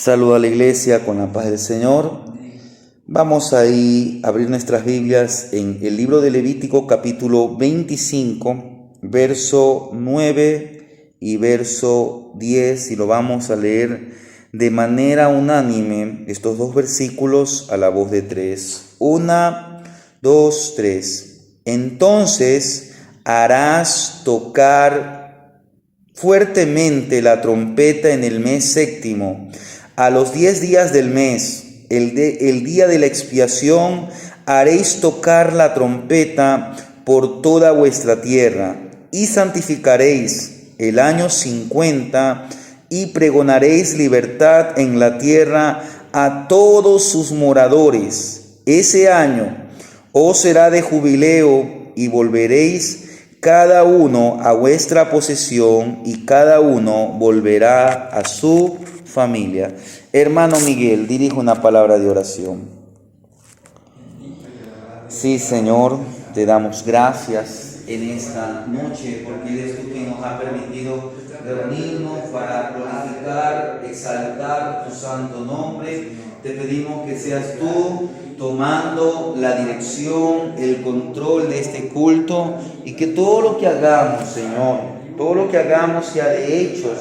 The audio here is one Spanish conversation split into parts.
Saludo a la iglesia con la paz del Señor. Vamos ahí a abrir nuestras Biblias en el libro de Levítico capítulo 25, verso 9 y verso 10, y lo vamos a leer de manera unánime, estos dos versículos a la voz de tres. 1, 2, 3. Entonces harás tocar fuertemente la trompeta en el mes séptimo. A los 10 días del mes, el día de la expiación, haréis tocar la trompeta por toda vuestra tierra, y santificaréis el año 50, y pregonaréis libertad en la tierra a todos sus moradores. Ese año os será de jubileo, y volveréis cada uno a vuestra posesión, y cada uno volverá a su familia. Hermano Miguel, dirige una palabra de oración. Sí, Señor, te damos gracias en esta noche, porque eres tú quien nos ha permitido reunirnos para glorificar, exaltar tu santo nombre. Te pedimos que seas tú tomando la dirección, el control de este culto, y que todo lo que hagamos, Señor, todo lo que hagamos, sea de hechos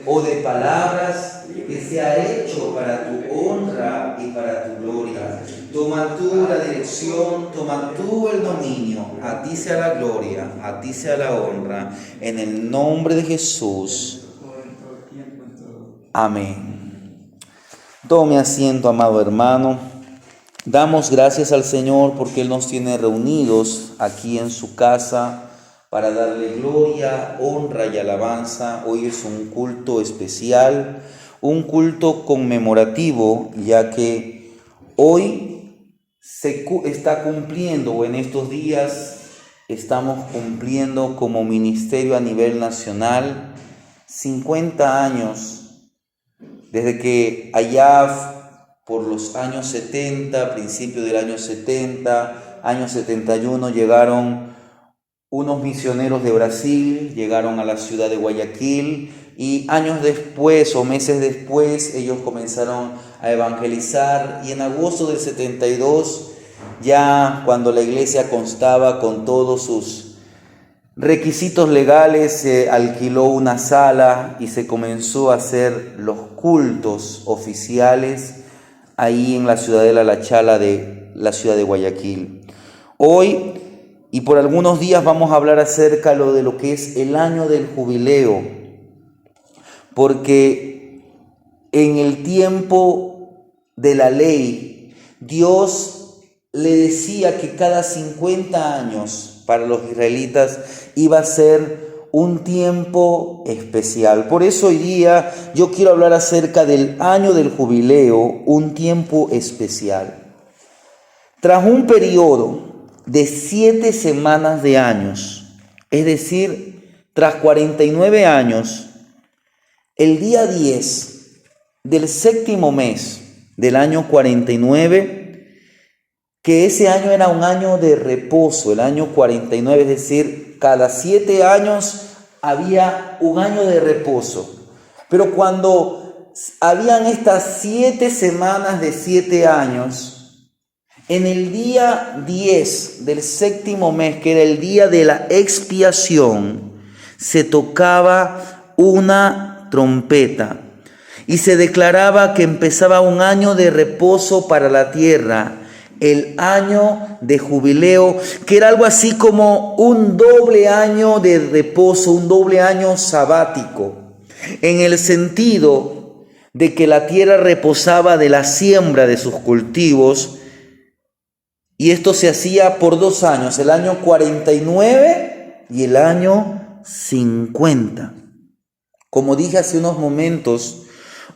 o de palabras, que sea hecho para tu honra y para tu gloria. Toma tú la dirección, toma tú el dominio. A ti sea la gloria, a ti sea la honra, en el nombre de Jesús. Amén. Tome asiento, amado hermano. Damos gracias al Señor porque Él nos tiene reunidos aquí en su casa para darle gloria, honra y alabanza. Hoy es un culto especial, un culto conmemorativo, ya que hoy se está cumpliendo, o en estos días estamos cumpliendo como ministerio a nivel nacional 50 años, desde que allá por los años 70, principio del año 70, año 71, llegaron unos misioneros de Brasil, llegaron a la ciudad de Guayaquil, y años después o meses después ellos comenzaron a evangelizar, y en agosto del 72, ya cuando la iglesia constaba con todos sus requisitos legales, se alquiló una sala y se comenzó a hacer los cultos oficiales ahí en la ciudadela La Chala de la ciudad de Guayaquil. Hoy y por algunos días vamos a hablar acerca de lo que es el año del jubileo, porque en el tiempo de la ley, Dios le decía que cada 50 años para los israelitas iba a ser un tiempo especial. Por eso hoy día yo quiero hablar acerca del año del jubileo, un tiempo especial. Tras un periodo de 7 semanas de años, es decir, tras 49 años, el día 10 del séptimo mes del año 49, que ese año era un año de reposo, el año 49, es decir, cada 7 años había un año de reposo. Pero cuando habían estas 7 semanas de 7 años, en el día 10 del séptimo mes, que era el día de la expiación, se tocaba una trompeta y se declaraba que empezaba un año de reposo para la tierra, el año de jubileo, que era algo así como un doble año de reposo, un doble año sabático, en el sentido de que la tierra reposaba de la siembra de sus cultivos. Y esto se hacía por 2 años, el año 49 y el año 50. Como dije hace unos momentos,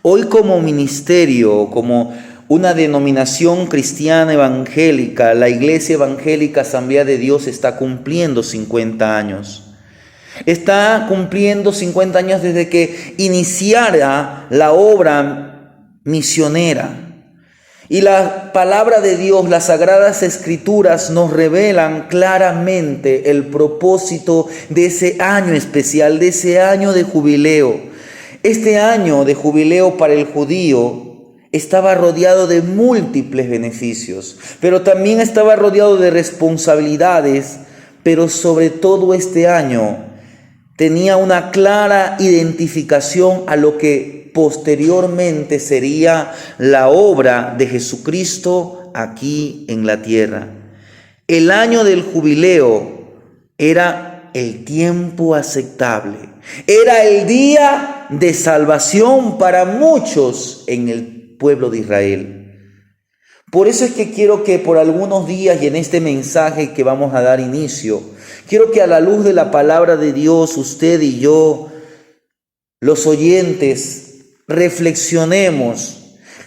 hoy como ministerio, como una denominación cristiana evangélica, la Iglesia Evangélica Asamblea de Dios está cumpliendo 50 años. Está cumpliendo 50 años desde que iniciara la obra misionera. Y la palabra de Dios, las Sagradas Escrituras, nos revelan claramente el propósito de ese año especial, de ese año de jubileo. Este año de jubileo para el judío estaba rodeado de múltiples beneficios, pero también estaba rodeado de responsabilidades, pero sobre todo este año tenía una clara identificación a lo que posteriormente sería la obra de Jesucristo aquí en la tierra. El año del jubileo era el tiempo aceptable, era el día de salvación para muchos en el pueblo de Israel. Por eso es que quiero que por algunos días y en este mensaje que vamos a dar inicio, quiero que a la luz de la palabra de Dios, usted y yo, los oyentes, reflexionemos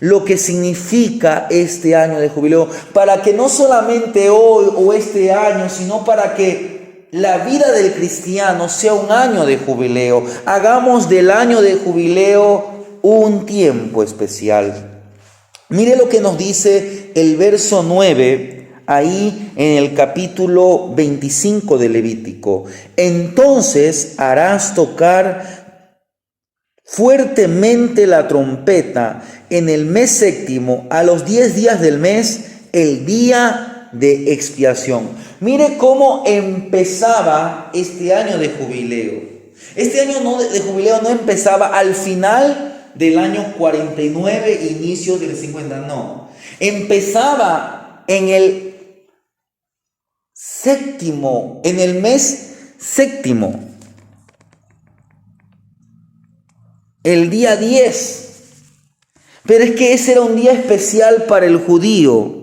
lo que significa este año de jubileo, para que no solamente hoy o este año, sino para que la vida del cristiano sea un año de jubileo. Hagamos del año de jubileo un tiempo especial. Mire lo que nos dice el verso 9, ahí en el capítulo 25 de Levítico. Entonces harás tocar fuertemente la trompeta en el mes séptimo, a los 10 días del mes, el día de expiación. Mire cómo empezaba este año de jubileo. Este año de jubileo no empezaba al final del año 49, inicios del 50, no. Empezaba en el séptimo, en el mes séptimo, el día 10. Pero es que ese era un día especial para el judío.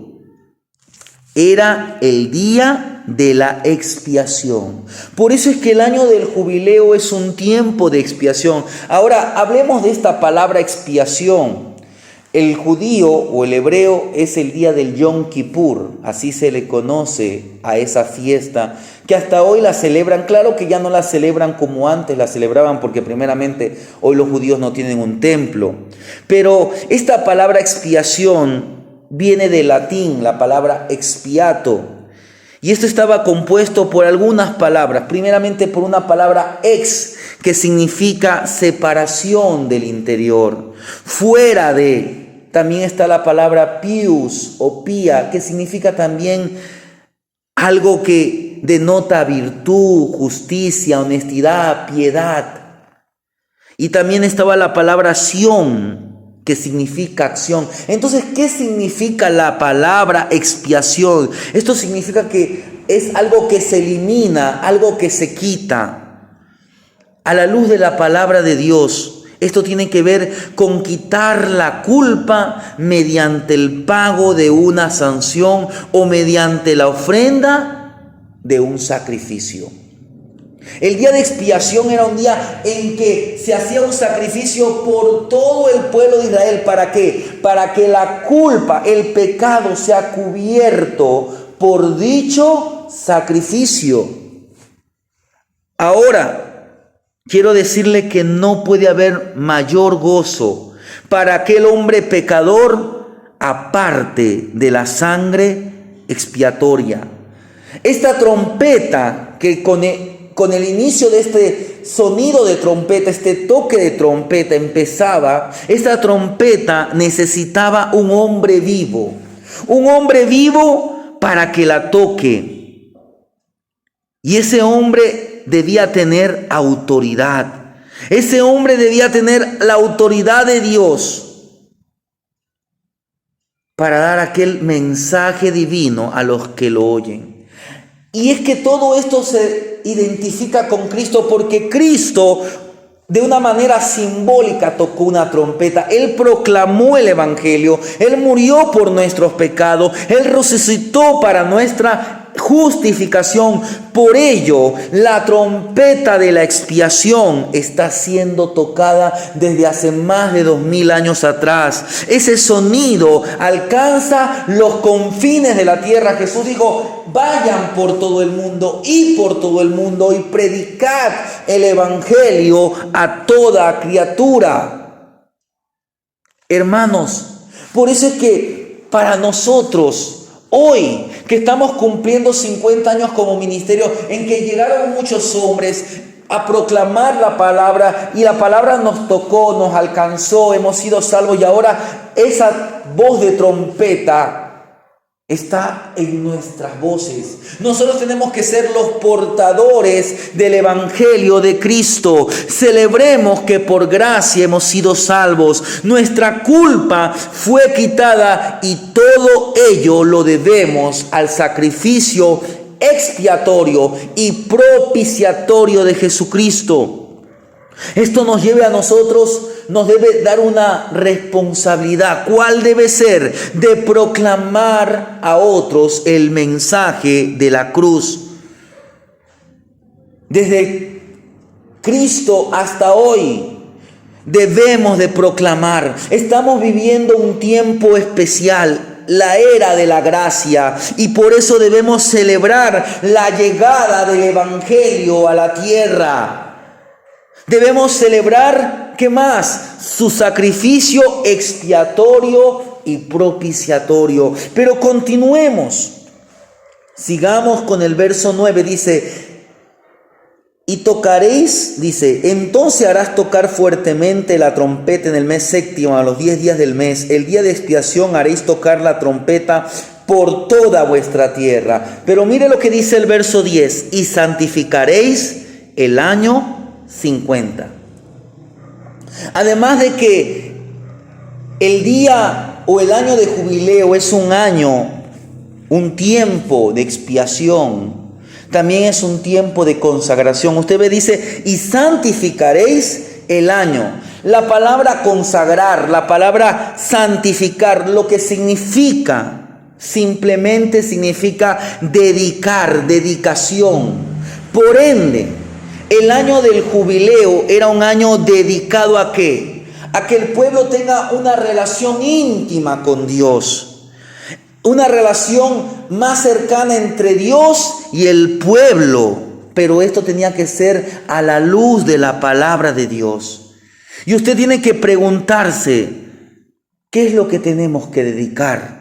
Era el día de la expiación. Por eso es que el año del jubileo es un tiempo de expiación. Ahora, hablemos de esta palabra expiación. El judío o el hebreo es el día del Yom Kippur, así se le conoce a esa fiesta, que hasta hoy la celebran. Claro que ya no la celebran como antes la celebraban, porque primeramente hoy los judíos no tienen un templo. Pero esta palabra expiación viene del latín, la palabra expiato. Y esto estaba compuesto por algunas palabras. Primeramente por una palabra ex, que significa separación del interior. Fuera de. También está la palabra pius o pía, que significa también algo que denota virtud, justicia, honestidad, piedad. Y también estaba la palabra sion, que significa acción. Entonces, ¿qué significa la palabra expiación? Esto significa que es algo que se elimina, algo que se quita. A la luz de la palabra de Dios, esto tiene que ver con quitar la culpa mediante el pago de una sanción o mediante la ofrenda de un sacrificio. El día de expiación era un día en que se hacía un sacrificio por todo el pueblo de Israel. ¿Para qué? Para que la culpa, el pecado sea cubierto por dicho sacrificio. Ahora, quiero decirle que no puede haber mayor gozo para aquel hombre pecador aparte de la sangre expiatoria. Esta trompeta que con el inicio de este sonido de trompeta, este toque de trompeta empezaba, esta trompeta necesitaba un hombre vivo para que la toque. Y ese hombre debía tener autoridad. Ese hombre debía tener la autoridad de Dios para dar aquel mensaje divino a los que lo oyen. Y es que todo esto se identifica con Cristo, porque Cristo de una manera simbólica tocó una trompeta. Él proclamó el evangelio, Él murió por nuestros pecados, Él resucitó para nuestra justificación. Por ello, la trompeta de la expiación está siendo tocada desde hace más de 2000 años atrás. Ese sonido alcanza los confines de la tierra. Jesús dijo: vayan por todo el mundo y por todo el mundo y predicad el evangelio a toda criatura. Hermanos, por eso es que para nosotros, hoy que estamos cumpliendo 50 años como ministerio, en que llegaron muchos hombres, a proclamar la palabra, y la palabra nos tocó, nos alcanzó, hemos sido salvos, y ahora esa voz de trompeta está en nuestras voces. Nosotros tenemos que ser los portadores del Evangelio de Cristo. Celebremos que por gracia hemos sido salvos. Nuestra culpa fue quitada y todo ello lo debemos al sacrificio expiatorio y propiciatorio de Jesucristo. Esto nos lleva a nosotros, nos debe dar una responsabilidad. ¿Cuál debe ser? De proclamar a otros el mensaje de la cruz. Desde Cristo hasta hoy debemos de proclamar. Estamos viviendo un tiempo especial, la era de la gracia, y por eso debemos celebrar la llegada del Evangelio a la tierra. Debemos celebrar, ¿qué más? Su sacrificio expiatorio y propiciatorio. Pero continuemos. Sigamos con el verso 9. Dice, y tocaréis, dice, entonces harás tocar fuertemente la trompeta en el mes séptimo, a los 10 días del mes. El día de expiación haréis tocar la trompeta por toda vuestra tierra. Pero mire lo que dice el verso 10. Y santificaréis el año 50. Además de que el día o el año de jubileo es un año, un tiempo de expiación, también es un tiempo de consagración. Usted ve, dice, y santificaréis el año. La palabra consagrar, la palabra santificar, lo que significa, simplemente significa dedicar, dedicación. Por ende, el año del jubileo era un año dedicado ¿a qué? A que el pueblo tenga una relación íntima con Dios. Una relación más cercana entre Dios y el pueblo. Pero esto tenía que ser a la luz de la palabra de Dios. Y usted tiene que preguntarse, ¿qué es lo que tenemos que dedicar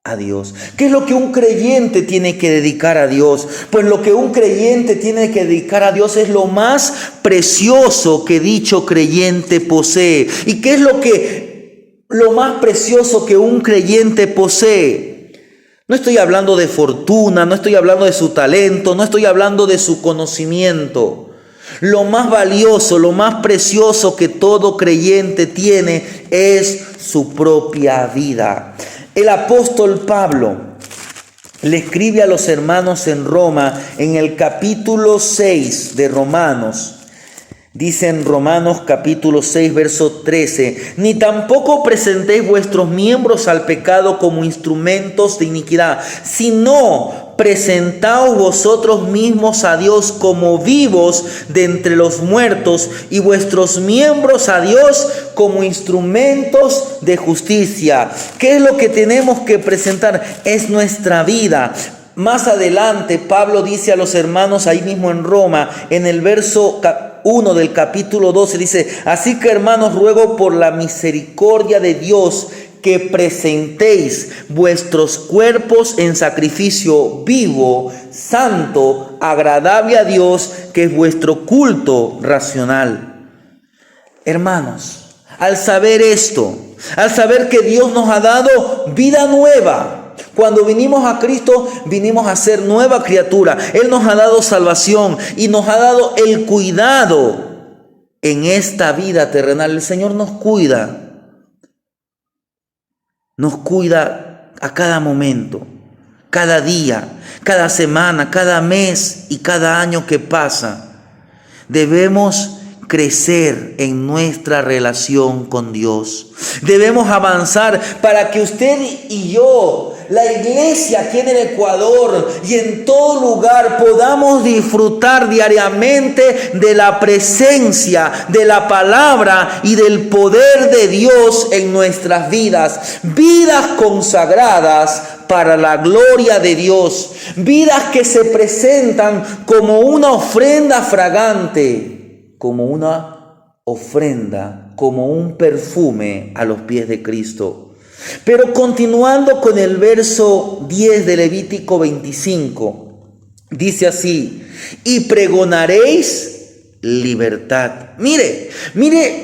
a Dios? ¿Qué es lo que un creyente tiene que dedicar a Dios? Pues lo que un creyente tiene que dedicar a Dios es lo más precioso que dicho creyente posee. ¿Y qué es lo más precioso que un creyente posee? No estoy hablando de fortuna, no estoy hablando de su talento, no estoy hablando de su conocimiento. Lo más valioso, lo más precioso que todo creyente tiene es su propia vida. El apóstol Pablo le escribe a los hermanos en Roma en el capítulo 6 de Romanos. Dice en Romanos capítulo 6, verso 13, ni tampoco presentéis vuestros miembros al pecado como instrumentos de iniquidad, sino presentaos vosotros mismos a Dios como vivos de entre los muertos, y vuestros miembros a Dios como instrumentos de justicia. ¿Qué es lo que tenemos que presentar? Es nuestra vida. Más adelante Pablo dice a los hermanos ahí mismo en Roma, en el verso 1 del capítulo 12, dice, así que hermanos, ruego por la misericordia de Dios que presentéis vuestros cuerpos en sacrificio vivo, santo, agradable a Dios, que es vuestro culto racional. Hermanos, al saber esto, al saber que Dios nos ha dado vida nueva, cuando vinimos a Cristo, vinimos a ser nueva criatura. Él nos ha dado salvación y nos ha dado el cuidado en esta vida terrenal. El Señor nos cuida a cada momento, cada día, cada semana, cada mes y cada año que pasa. Debemos crecer en nuestra relación con Dios. Debemos avanzar para que usted y yo, la iglesia aquí en el Ecuador y en todo lugar, podamos disfrutar diariamente de la presencia, de la palabra y del poder de Dios en nuestras vidas. Vidas consagradas para la gloria de Dios. Vidas que se presentan como una ofrenda fragante, como una ofrenda, como un perfume a los pies de Cristo. Pero continuando con el verso 10 de Levítico 25, dice así, y pregonaréis libertad. Mire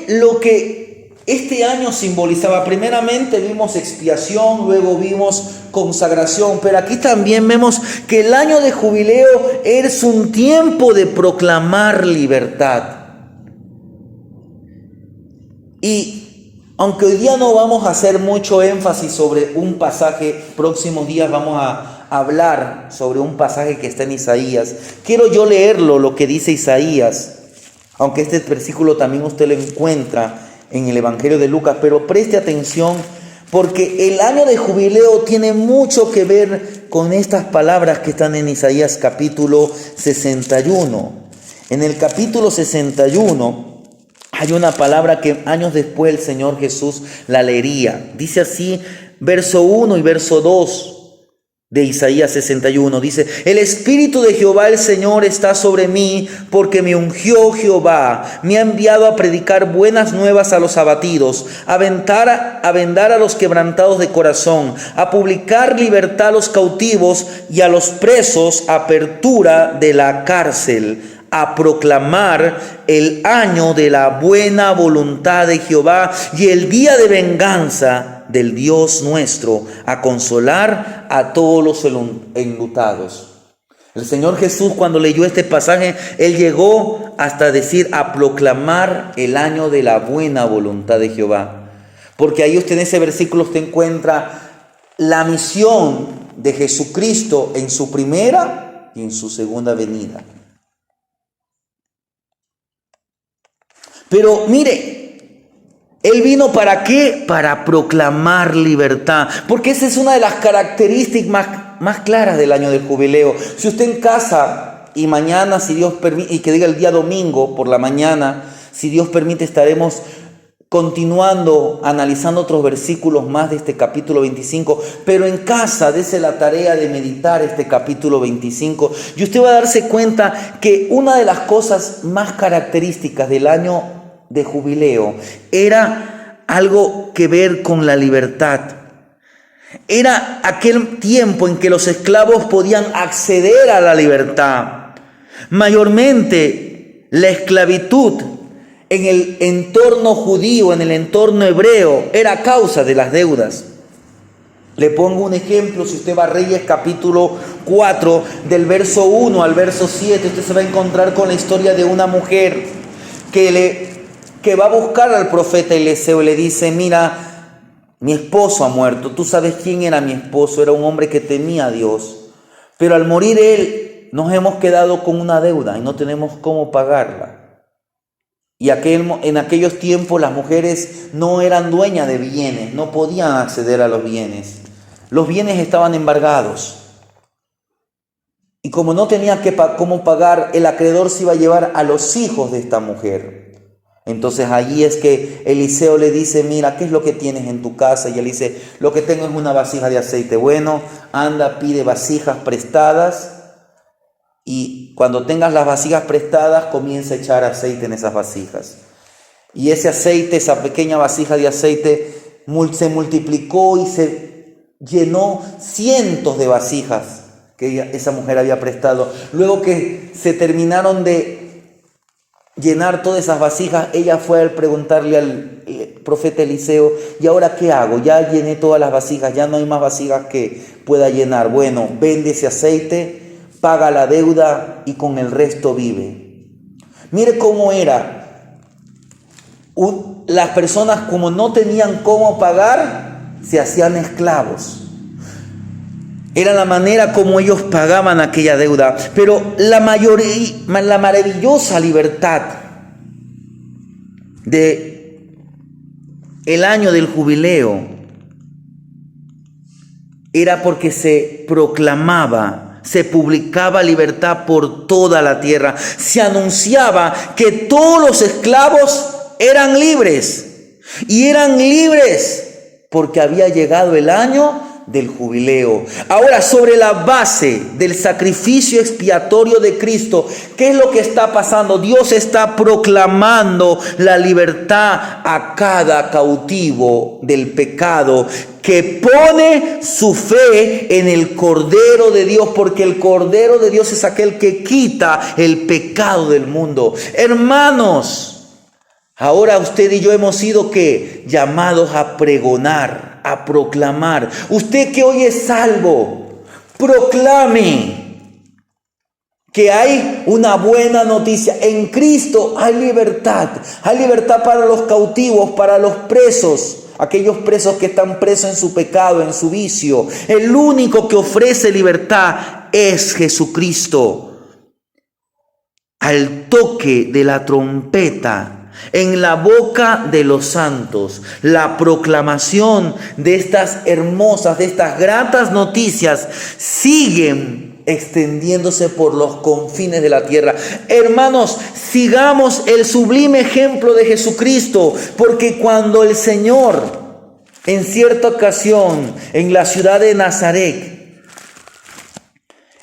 lo que este año simbolizaba. Primeramente vimos expiación, luego vimos consagración, pero aquí también vemos que el año de jubileo es un tiempo de proclamar libertad. Y aunque hoy día no vamos a hacer mucho énfasis sobre un pasaje, próximos días vamos a hablar sobre un pasaje que está en Isaías. Quiero yo leerlo, lo que dice Isaías, aunque este versículo también usted lo encuentra en el Evangelio de Lucas, pero preste atención porque el año de jubileo tiene mucho que ver con estas palabras que están en Isaías capítulo 61. En el capítulo 61 hay una palabra que años después el Señor Jesús la leería. Dice así, verso 1 y verso 2 de Isaías 61. Dice, el Espíritu de Jehová el Señor está sobre mí, porque me ungió Jehová. Me ha enviado a predicar buenas nuevas a los abatidos, a vendar a los quebrantados de corazón, a publicar libertad a los cautivos y a los presos apertura de la cárcel, a proclamar el año de la buena voluntad de Jehová y el día de venganza del Dios nuestro, a consolar a todos los enlutados. El Señor Jesús, cuando leyó este pasaje, Él llegó hasta decir a proclamar el año de la buena voluntad de Jehová. Porque ahí usted en ese versículo usted encuentra la misión de Jesucristo en su primera y en su segunda venida. Pero mire, Él vino ¿para qué? Para proclamar libertad. Porque esa es una de las características más claras del año del jubileo. Si usted en casa y mañana, si Dios permite, y que diga el día domingo por la mañana, si Dios permite, estaremos continuando, analizando otros versículos más de este capítulo 25. Pero en casa, dése la tarea de meditar este capítulo 25. Y usted va a darse cuenta que una de las cosas más características del año de jubileo era algo que ver con la libertad. Era aquel tiempo en que los esclavos podían acceder a la libertad. Mayormente la esclavitud en el entorno judío, en el entorno hebreo, era causa de las deudas. Le pongo un ejemplo. Si usted va a Reyes capítulo 4, del verso 1 al verso 7, usted se va a encontrar con la historia de una mujer que va a buscar al profeta Eliseo y le dice, mira, mi esposo ha muerto. Tú sabes quién era mi esposo, era un hombre que temía a Dios. Pero al morir él, nos hemos quedado con una deuda y no tenemos cómo pagarla. Y en aquellos tiempos las mujeres no eran dueñas de bienes, no podían acceder a los bienes. Los bienes estaban embargados. Y como no tenía cómo pagar, el acreedor se iba a llevar a los hijos de esta mujer. Entonces allí es que Eliseo le dice, mira, ¿qué es lo que tienes en tu casa? Y él dice, lo que tengo es una vasija de aceite. Bueno, anda, pide vasijas prestadas y cuando tengas las vasijas prestadas, comienza a echar aceite en esas vasijas. Y ese aceite, esa pequeña vasija de aceite, se multiplicó y se llenó cientos de vasijas que esa mujer había prestado. Luego que se terminaron de llenar todas esas vasijas, ella fue a preguntarle al profeta Eliseo, ¿y ahora qué hago? Ya llené todas las vasijas, ya no hay más vasijas que pueda llenar. Bueno, vende ese aceite, paga la deuda y con el resto vive. Mire cómo era. Las personas, como no tenían cómo pagar, se hacían esclavos. Era la manera como ellos pagaban aquella deuda. Pero la maravillosa libertad de el año del jubileo era porque se proclamaba, se publicaba libertad por toda la tierra. Se anunciaba que todos los esclavos eran libres. Y eran libres porque había llegado el año del jubileo. Ahora, sobre la base del sacrificio expiatorio de Cristo, ¿qué es lo que está pasando? Dios está proclamando la libertad a cada cautivo del pecado que pone su fe en el Cordero de Dios, porque el Cordero de Dios es aquel que quita el pecado del mundo. Hermanos, ahora usted y yo hemos sido ¿qué? Llamados a pregonar, a proclamar. Usted que hoy es salvo, proclame que hay una buena noticia. En Cristo hay libertad para los cautivos, para los presos. Aquellos presos que están presos en su pecado, en su vicio. El único que ofrece libertad es Jesucristo. Al toque de la trompeta, en la boca de los santos, la proclamación de estas hermosas, de estas gratas noticias siguen extendiéndose por los confines de la tierra. Hermanos, sigamos el sublime ejemplo de Jesucristo, porque cuando el Señor, en cierta ocasión, en la ciudad de Nazaret,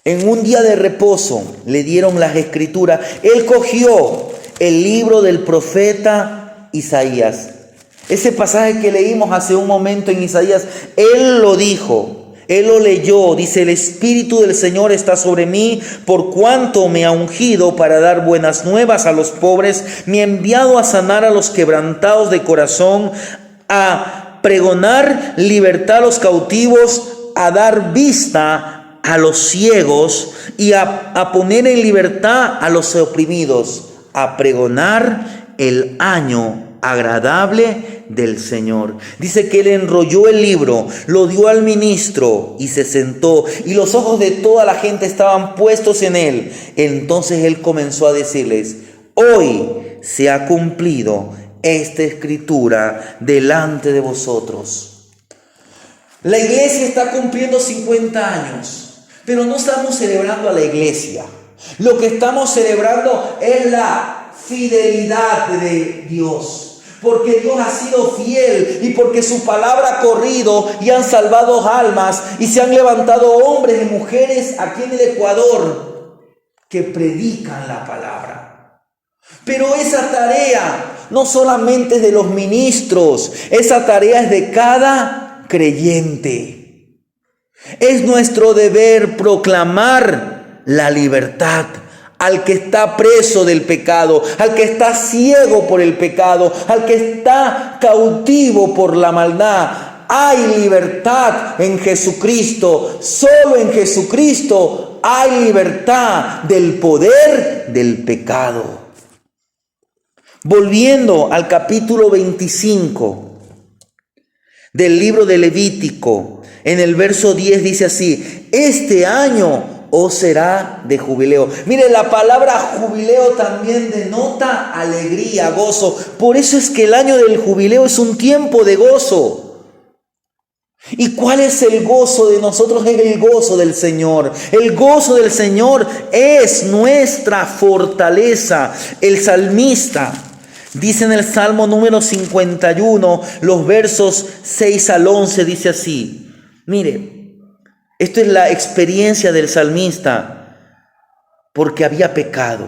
en un día de reposo, le dieron las escrituras, Él cogió el libro del profeta Isaías. Ese pasaje que leímos hace un momento en Isaías, Él lo dijo. Él lo leyó, dice: el Espíritu del Señor está sobre mí, por cuanto me ha ungido para dar buenas nuevas a los pobres, me ha enviado a sanar a los quebrantados de corazón, a pregonar libertad a los cautivos, a dar vista a los ciegos y a poner en libertad a los oprimidos, a pregonar el año agradable del Señor. Dice que Él enrolló el libro, lo dio al ministro y se sentó, y los ojos de toda la gente estaban puestos en Él. Entonces Él comenzó a decirles: hoy se ha cumplido esta escritura delante de vosotros. La iglesia está cumpliendo 50 años, pero no estamos celebrando a la iglesia. Lo que estamos celebrando es la fidelidad de Dios. Porque Dios ha sido fiel y porque su palabra ha corrido y han salvado almas y se han levantado hombres y mujeres aquí en el Ecuador que predican la palabra. Pero esa tarea no solamente es de los ministros, esa tarea es de cada creyente. Es nuestro deber proclamar la libertad al que está preso del pecado, al que está ciego por el pecado, al que está cautivo por la maldad. Hay libertad en Jesucristo. Solo en Jesucristo hay libertad del poder del pecado. Volviendo al capítulo 25 del libro de Levítico, en el verso 10 dice así: este año os será de jubileo. Mire, la palabra jubileo también denota alegría, gozo. Por eso es que el año del jubileo es un tiempo de gozo. ¿Y cuál es el gozo de nosotros? Es el gozo del Señor. El gozo del Señor es nuestra fortaleza. El salmista dice en el Salmo número 51, los versos 6 al 11, dice así. Mire, esto es la experiencia del salmista, porque había pecado.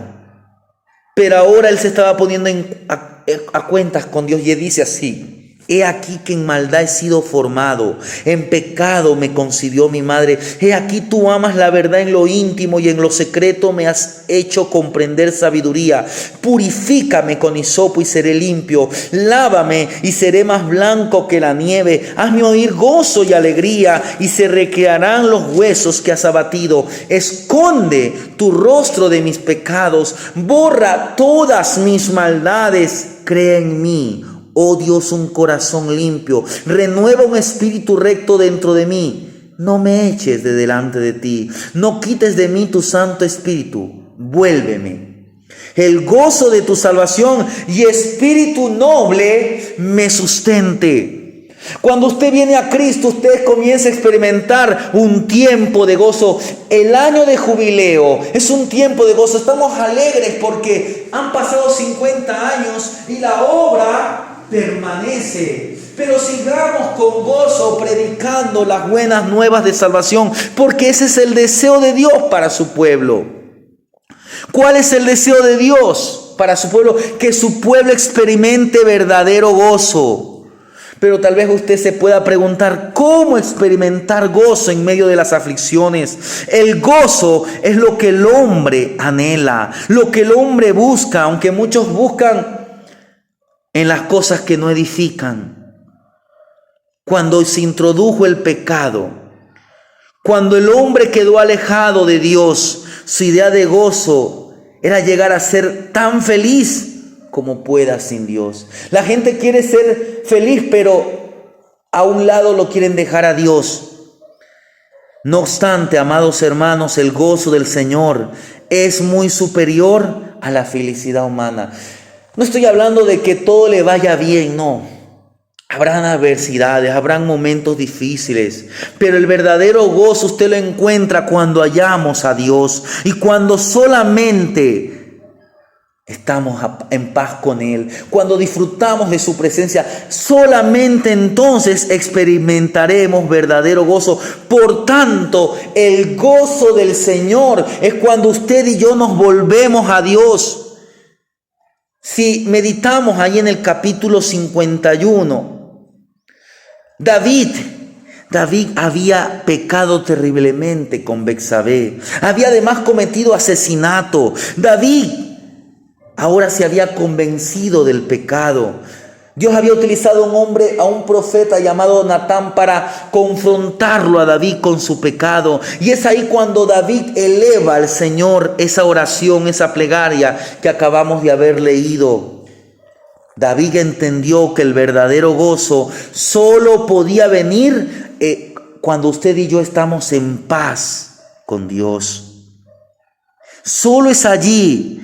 Pero ahora él se estaba poniendo a cuentas con Dios y él dice así: he aquí que en maldad he sido formado, en pecado me concibió mi madre. He aquí tú amas la verdad en lo íntimo y en lo secreto me has hecho comprender sabiduría. Purifícame con hisopo y seré limpio, lávame y seré más blanco que la nieve. Hazme oír gozo y alegría y se recrearán los huesos que has abatido. Esconde tu rostro de mis pecados, borra todas mis maldades. Crea en mí, oh Dios, un corazón limpio, renueva un espíritu recto dentro de mí. No me eches de delante de ti, no quites de mí tu Santo Espíritu. Vuélveme el gozo de tu salvación y espíritu noble me sustente. Cuando usted viene a Cristo, usted comienza a experimentar un tiempo de gozo. El año de jubileo es un tiempo de gozo. Estamos alegres porque han pasado 50 años y la obra permanece. Pero sigamos con gozo gozo predicando las buenas nuevas de salvación, porque ese es el deseo de Dios para su pueblo. ¿Cuál es el deseo de Dios para su pueblo? Que su pueblo experimente verdadero gozo. Pero tal vez usted se pueda preguntar, ¿cómo experimentar gozo en medio de las aflicciones? El gozo es lo que el hombre anhela, lo que el hombre busca, aunque muchos buscan en las cosas que no edifican. Cuando se introdujo el pecado, cuando el hombre quedó alejado de Dios, su idea de gozo era llegar a ser tan feliz como pueda sin Dios. La gente quiere ser feliz, pero a un lado lo quieren dejar a Dios. No obstante, amados hermanos, el gozo del Señor es muy superior a la felicidad humana. No estoy hablando de que todo le vaya bien, no. Habrán adversidades, habrán momentos difíciles, pero el verdadero gozo usted lo encuentra cuando hallamos a Dios y cuando solamente estamos en paz con Él, cuando disfrutamos de su presencia. Solamente entonces experimentaremos verdadero gozo. Por tanto, el gozo del Señor es cuando usted y yo nos volvemos a Dios. Si meditamos ahí en el capítulo 51, David había pecado terriblemente con Betsabé. Había además cometido asesinato. David ahora se había convencido del pecado. Dios había utilizado a un profeta llamado Natán para confrontarlo a David con su pecado. Y es ahí cuando David eleva al Señor esa oración, esa plegaria que acabamos de haber leído. David entendió que el verdadero gozo solo podía venir cuando usted y yo estamos en paz con Dios. Solo es allí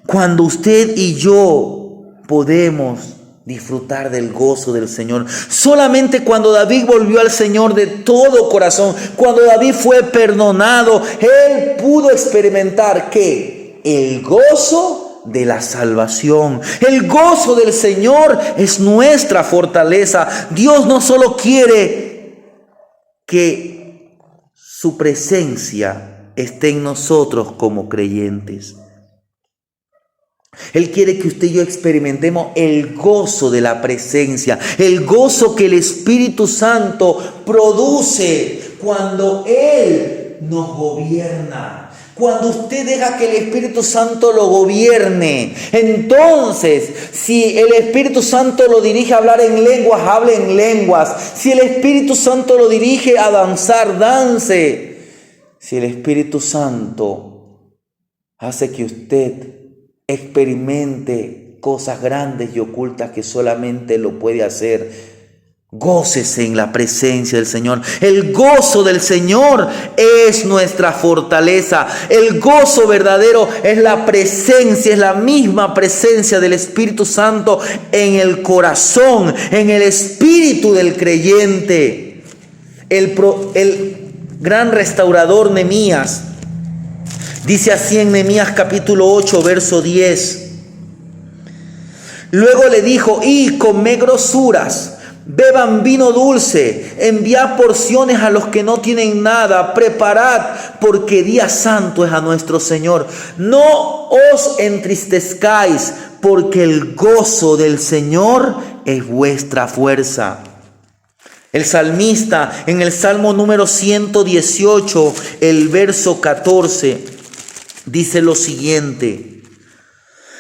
cuando usted y yo podemos disfrutar del gozo del Señor. Solamente cuando David volvió al Señor de todo corazón, cuando David fue perdonado, él pudo experimentar ¿qué? El gozo de la salvación. El gozo del Señor es nuestra fortaleza. Dios no solo quiere que su presencia esté en nosotros como creyentes. Él quiere que usted y yo experimentemos el gozo de la presencia, el gozo que el Espíritu Santo produce cuando Él nos gobierna. Cuando usted deja que el Espíritu Santo lo gobierne, entonces, si el Espíritu Santo lo dirige a hablar en lenguas, hable en lenguas. Si el Espíritu Santo lo dirige a danzar, dance. Si el Espíritu Santo hace que usted experimente cosas grandes y ocultas que solamente lo puede hacer, gócese en la presencia del Señor. El gozo del Señor es nuestra fortaleza. El gozo verdadero es la presencia, es la misma presencia del Espíritu Santo en el corazón, en el espíritu del creyente. El gran restaurador Nehemías dice así en Nehemías capítulo 8, verso 10. Luego le dijo: comed grosuras, beban vino dulce, enviad porciones a los que no tienen nada, preparad, porque día santo es a nuestro Señor. No os entristezcáis, porque el gozo del Señor es vuestra fuerza. El salmista en el Salmo número 118, el verso 14, dice lo siguiente: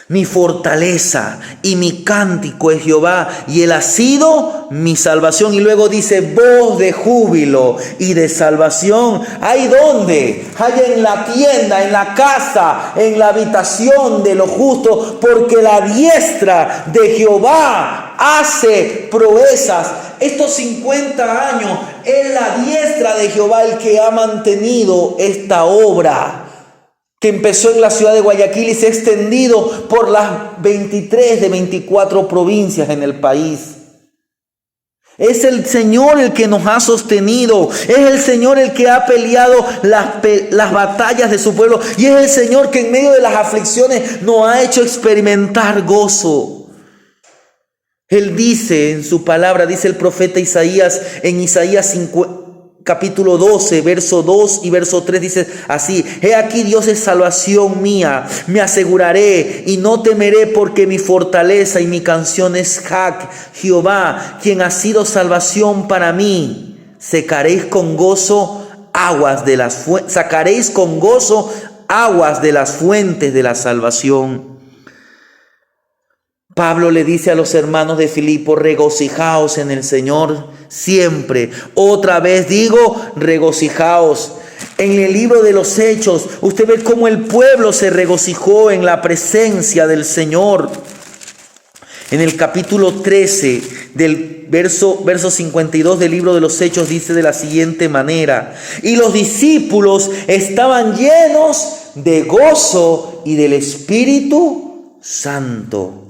mi fortaleza y mi cántico es Jehová, y Él ha sido mi salvación. Y luego dice: voz de júbilo y de salvación. ¿Hay dónde? Hay en la tienda, en la casa, en la habitación de los justos, porque la diestra de Jehová hace proezas. Estos 50 años es la diestra de Jehová el que ha mantenido esta obra, que empezó en la ciudad de Guayaquil y se ha extendido por las 23 de 24 provincias en el país. Es el Señor el que nos ha sostenido. Es el Señor el que ha peleado las batallas de su pueblo. Y es el Señor que en medio de las aflicciones nos ha hecho experimentar gozo. Él dice en su palabra, dice el profeta Isaías, en Isaías capítulo 12, verso 2 y verso 3, dice así: he aquí Dios es salvación mía, me aseguraré y no temeré, porque mi fortaleza y mi canción es Jehová, quien ha sido salvación para mí. Sacaréis con gozo aguas de las fuentes de la salvación. Pablo le dice a los hermanos de Filipo: regocijaos en el Señor siempre. Otra vez digo, regocijaos. En el libro de los Hechos, usted ve cómo el pueblo se regocijó en la presencia del Señor. En el capítulo 13 del verso 52 del libro de los Hechos dice de la siguiente manera: y los discípulos estaban llenos de gozo y del Espíritu Santo.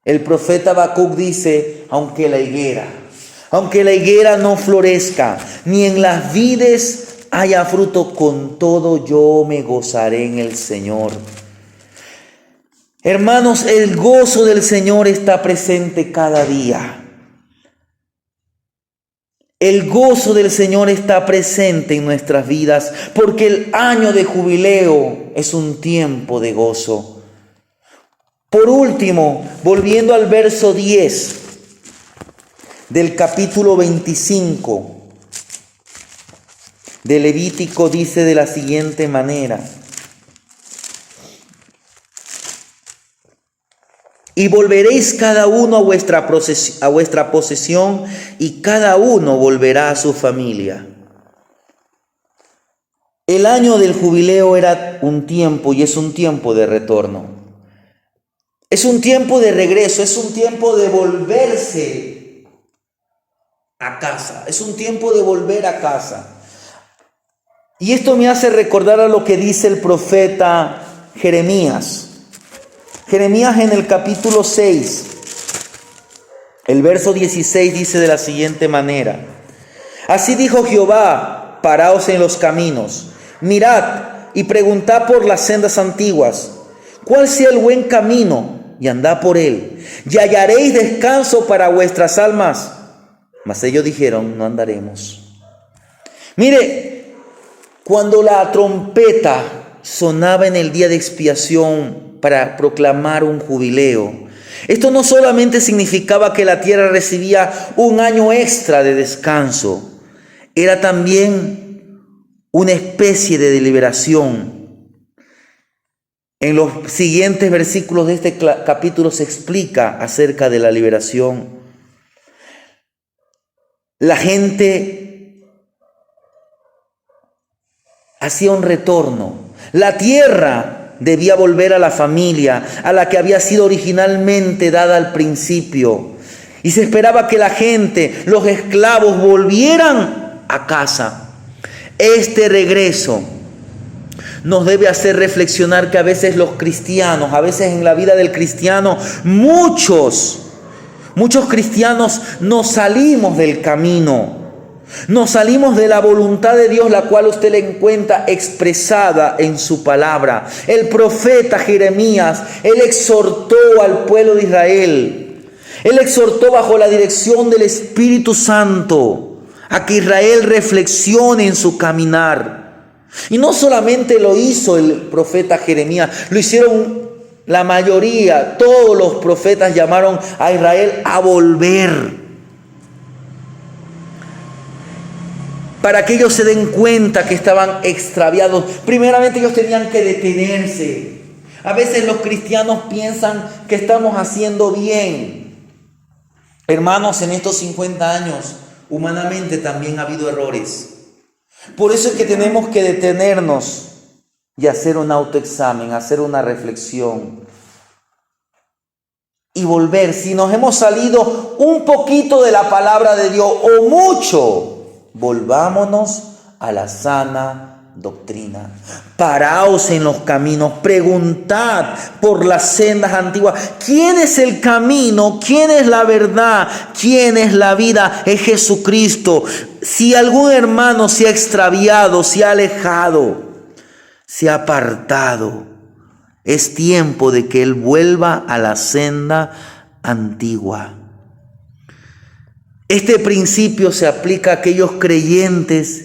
El profeta Habacuc dice: aunque la higuera no florezca, ni en las vides haya fruto, con todo yo me gozaré en el Señor. Hermanos, el gozo del Señor está presente cada día. El gozo del Señor está presente en nuestras vidas, porque el año de jubileo es un tiempo de gozo. Por último, volviendo al verso 10 del capítulo 25 de Levítico, dice de la siguiente manera: y volveréis cada uno a vuestra posesión, y cada uno volverá a su familia. El año del jubileo era un tiempo, y es un tiempo de retorno. Es un tiempo de regreso, es un tiempo de volverse a casa, es un tiempo de volver a casa. Y esto me hace recordar a lo que dice el profeta Jeremías. Jeremías en el capítulo 6, el verso 16 dice de la siguiente manera: así dijo Jehová, paraos en los caminos, mirad y preguntad por las sendas antiguas, cuál sea el buen camino, y andad por él, y hallaréis descanso para vuestras almas. Mas ellos dijeron: no andaremos. Mire, cuando la trompeta sonaba en el día de expiación para proclamar un jubileo, esto no solamente significaba que la tierra recibía un año extra de descanso, era también una especie de liberación. En los siguientes versículos de este capítulo se explica acerca de la liberación. La gente hacía un retorno. La tierra debía volver a la familia a la que había sido originalmente dada al principio. Y se esperaba que la gente, los esclavos, volvieran a casa. Este regreso nos debe hacer reflexionar que a veces los cristianos, a veces en la vida del cristiano, muchos cristianos nos salimos del camino, nos salimos de la voluntad de Dios, la cual usted le encuentra expresada en su palabra. El profeta Jeremías, él exhortó al pueblo de Israel, él exhortó bajo la dirección del Espíritu Santo a que Israel reflexione en su caminar. Y no solamente lo hizo el profeta Jeremías, lo hicieron la mayoría. Todos los profetas llamaron a Israel a volver, para que ellos se den cuenta que estaban extraviados. Primeramente ellos tenían que detenerse. A veces los cristianos piensan que estamos haciendo bien. Hermanos, en estos 50 años, humanamente también ha habido errores. Por eso es que tenemos que detenernos y hacer un autoexamen, hacer una reflexión y volver. Si nos hemos salido un poquito de la palabra de Dios o mucho, volvámonos a la sana doctrina. Paraos en los caminos, preguntad por las sendas antiguas. ¿Quién es el camino? ¿Quién es la verdad? ¿Quién es la vida? Es Jesucristo. Si algún hermano se ha extraviado, se ha alejado, se ha apartado, es tiempo de que él vuelva a la senda antigua. Este principio se aplica a aquellos creyentes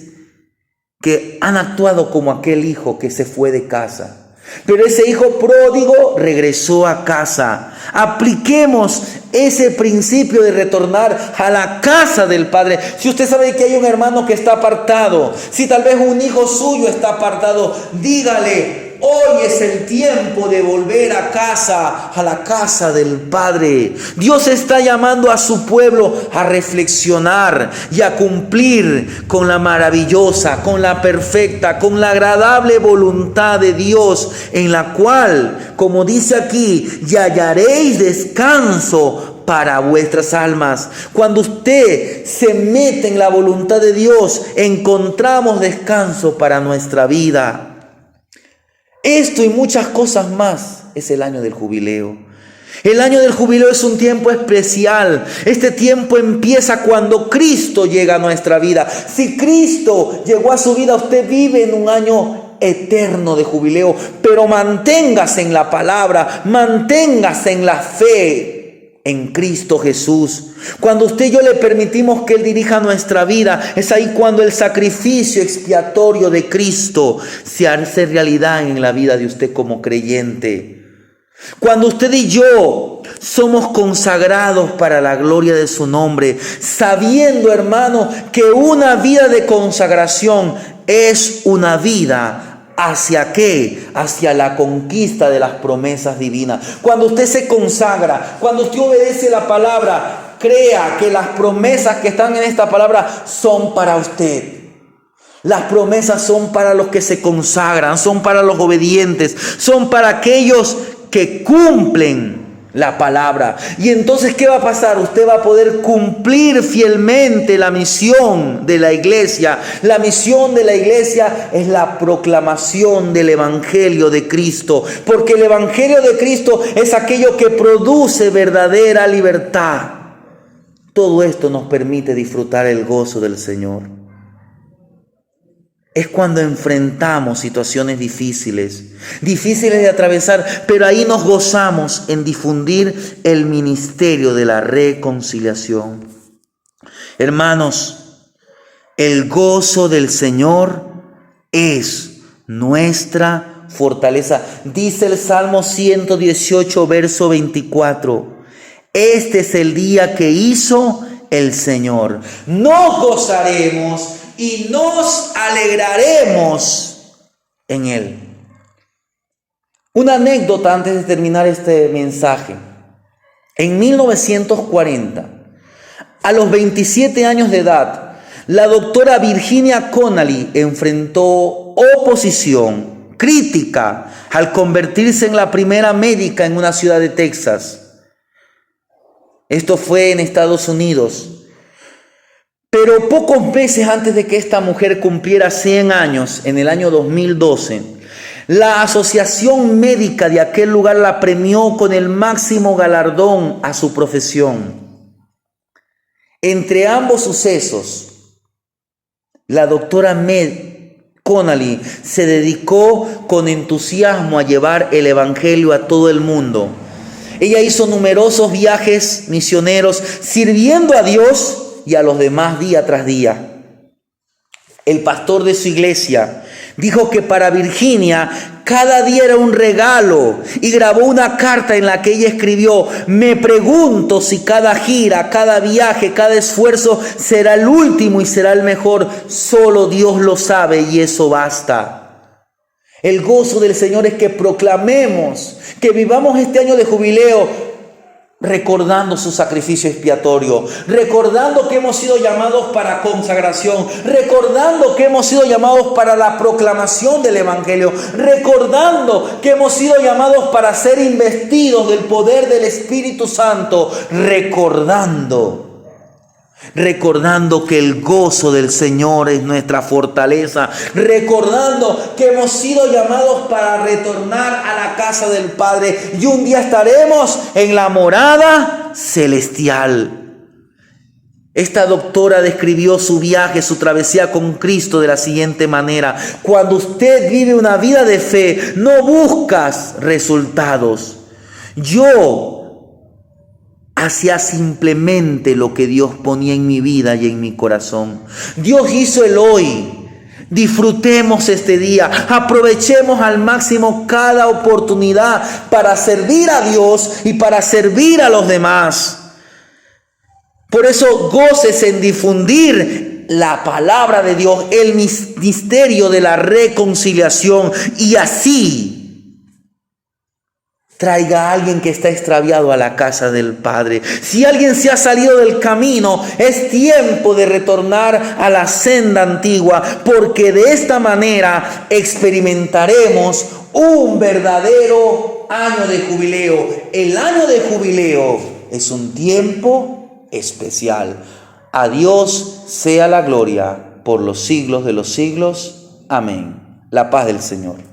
que han actuado como aquel hijo que se fue de casa. Pero ese hijo pródigo regresó a casa. Apliquemos ese principio de retornar a la casa del Padre. Si usted sabe que hay un hermano que está apartado, si tal vez un hijo suyo está apartado, dígale: hoy es el tiempo de volver a casa, a la casa del Padre. Dios está llamando a su pueblo a reflexionar y a cumplir con la maravillosa, con la perfecta, con la agradable voluntad de Dios, en la cual, como dice aquí, y hallaréis descanso para vuestras almas. Cuando usted se mete en la voluntad de Dios, encontramos descanso para nuestra vida. Esto y muchas cosas más es el año del jubileo. El año del jubileo es un tiempo especial. Este tiempo empieza cuando Cristo llega a nuestra vida. Si Cristo llegó a su vida, usted vive en un año eterno de jubileo. Pero manténgase en la palabra, manténgase en la fe en Cristo Jesús. Cuando usted y yo le permitimos que Él dirija nuestra vida, es ahí cuando el sacrificio expiatorio de Cristo se hace realidad en la vida de usted como creyente. Cuando usted y yo somos consagrados para la gloria de su nombre, sabiendo, hermano, que una vida de consagración es una vida ¿hacia qué? Hacia la conquista de las promesas divinas. Cuando usted se consagra, cuando usted obedece la palabra, crea que las promesas que están en esta palabra son para usted. Las promesas son para los que se consagran, son para los obedientes, son para aquellos que cumplen la palabra. Y entonces, ¿qué va a pasar? Usted va a poder cumplir fielmente la misión de la iglesia. La misión de la iglesia es la proclamación del Evangelio de Cristo, porque el Evangelio de Cristo es aquello que produce verdadera libertad. Todo esto nos permite disfrutar el gozo del Señor. Es cuando enfrentamos situaciones difíciles de atravesar, pero ahí nos gozamos en difundir el ministerio de la reconciliación. Hermanos, el gozo del Señor es nuestra fortaleza. Dice el Salmo 118, verso 24. Este es el día que hizo el Señor. Nos gozaremos y nos alegraremos en Él. Una anécdota antes de terminar este mensaje. En 1940, a los 27 años de edad, la doctora Virginia Connolly enfrentó oposición, crítica, al convertirse en la primera médica en una ciudad de Texas. Esto fue en Estados Unidos. Pero pocos meses antes de que esta mujer cumpliera 100 años, en el año 2012, la asociación médica de aquel lugar la premió con el máximo galardón a su profesión. Entre ambos sucesos, la doctora Connolly se dedicó con entusiasmo a llevar el evangelio a todo el mundo. Ella hizo numerosos viajes misioneros, sirviendo a Dios y a los demás día tras día. El pastor de su iglesia dijo que para Virginia cada día era un regalo y grabó una carta en la que ella escribió: me pregunto si cada gira, cada viaje, cada esfuerzo será el último y será el mejor. Solo Dios lo sabe y eso basta. El gozo del Señor es que proclamemos, que vivamos este año de jubileo recordando su sacrificio expiatorio, recordando que hemos sido llamados para consagración, recordando que hemos sido llamados para la proclamación del Evangelio, recordando que hemos sido llamados para ser investidos del poder del Espíritu Santo, recordando que el gozo del Señor es nuestra fortaleza, recordando que hemos sido llamados para retornar a la casa del Padre y un día estaremos en la morada celestial. Esta doctora describió su viaje, su travesía con Cristo de la siguiente manera: cuando usted vive una vida de fe, no buscas resultados. Yo hacía simplemente lo que Dios ponía en mi vida y en mi corazón. Dios hizo el hoy. Disfrutemos este día, aprovechemos al máximo cada oportunidad para servir a Dios y para servir a los demás. Por eso gócese en difundir la palabra de Dios, el misterio de la reconciliación, y así traiga a alguien que está extraviado a la casa del Padre. Si alguien se ha salido del camino, es tiempo de retornar a la senda antigua, porque de esta manera experimentaremos un verdadero año de jubileo. El año de jubileo es un tiempo especial. A Dios sea la gloria por los siglos de los siglos. Amén. La paz del Señor.